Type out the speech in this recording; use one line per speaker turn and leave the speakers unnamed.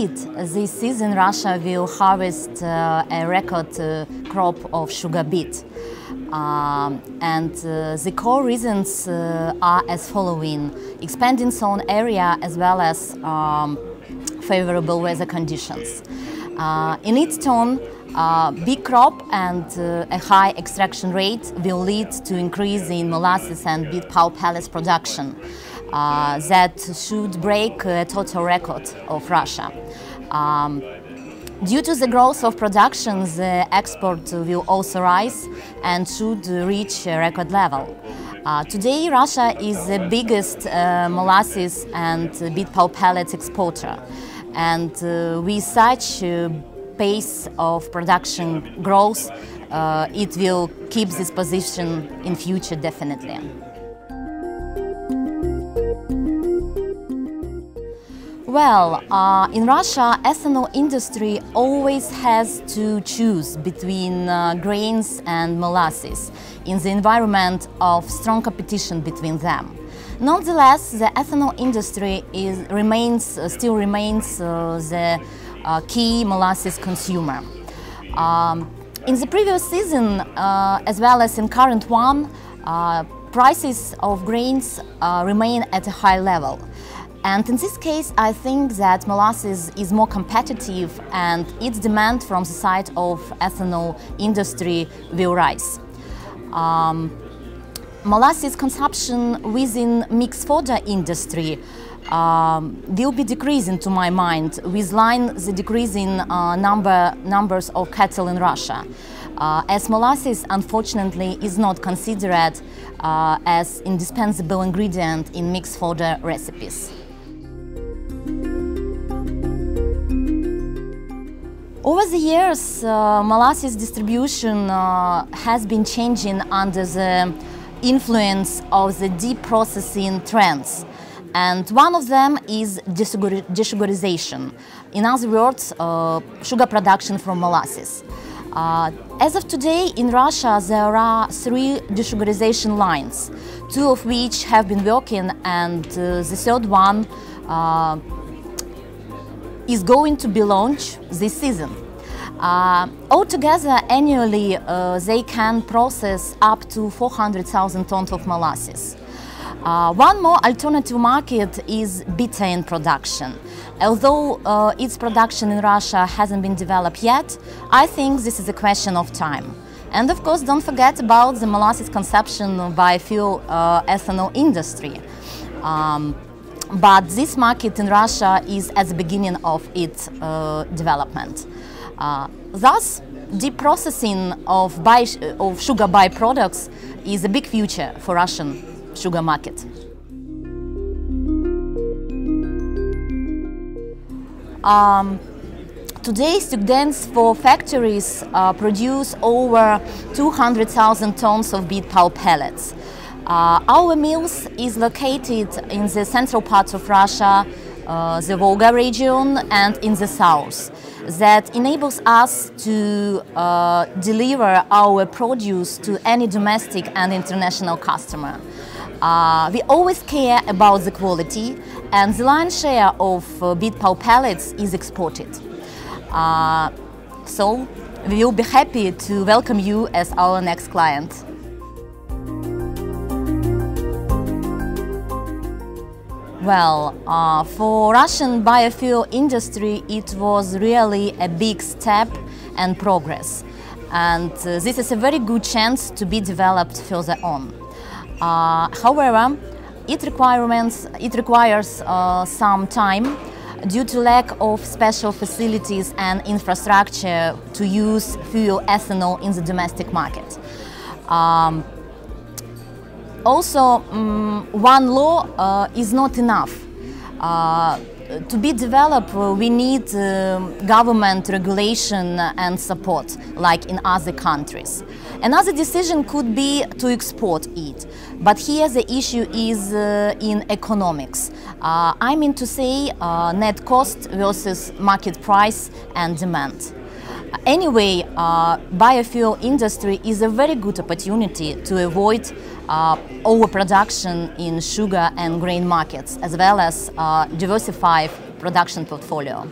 Indeed, this season Russia will harvest a record crop of sugar beet. The core reasons are as following: expanding sown area as well as favorable weather conditions. In its turn, big crop and a high extraction rate will lead to increase in molasses and beet pulp pellets production that should break a total record of Russia. Due to the growth of production, the export will also rise and should reach a record level. Today, Russia is the biggest molasses and beet pulp pellets exporter, and with such pace of production growth, it will keep this position in future definitely. Well, in Russia, ethanol industry always has to choose between grains and molasses in the environment of strong competition between them. Nonetheless, the ethanol industry still remains the key molasses consumer. In the previous season, as well as in current one, prices of grains remain at a high level. And in this case, I think that molasses is more competitive and its demand from the side of ethanol industry will rise. Molasses consumption within mixed fodder industry will be decreasing, to my mind, with the decreasing numbers of cattle in Russia, as molasses unfortunately is not considered as indispensable ingredient in mixed fodder recipes. Over the years, molasses distribution has been changing under the influence of the deep processing trends, and one of them is desugarization. In other words, sugar production from molasses. As of today, in Russia, there are 3 desugarization lines, 2 of which have been working, and the third one is going to be launched this season. Altogether, annually, they can process up to 400,000 tons of molasses. One more alternative market is betaine production. Although its production in Russia hasn't been developed yet, I think this is a question of time. And of course, don't forget about the molasses consumption by fuel ethanol industry. But this market in Russia is at the beginning of its development. Thus, deep processing of sugar byproducts is a big future for Russian sugar market. Today, Sucden's 4 factories produce over 200,000 tons of beet pulp pellets. Our mills is located in the central parts of Russia, the Volga region, and in the south. That enables us to deliver our produce to any domestic and international customer. We always care about the quality, and the lion's share of beet pulp pellets is exported. So we will be happy to welcome you as our next client. Well, for Russian biofuel industry, it was really a big step and progress. And this is a very good chance to be developed further on. However, it requires some time due to lack of special facilities and infrastructure to use fuel ethanol in the domestic market. Also, one law is not enough. To be developed, we need government regulation and support, like in other countries. Another decision could be to export it, but here the issue is in economics. I mean to say net cost versus market price and demand. Anyway, biofuel industry is a very good opportunity to avoid overproduction in sugar and grain markets, as well as diversify production portfolio.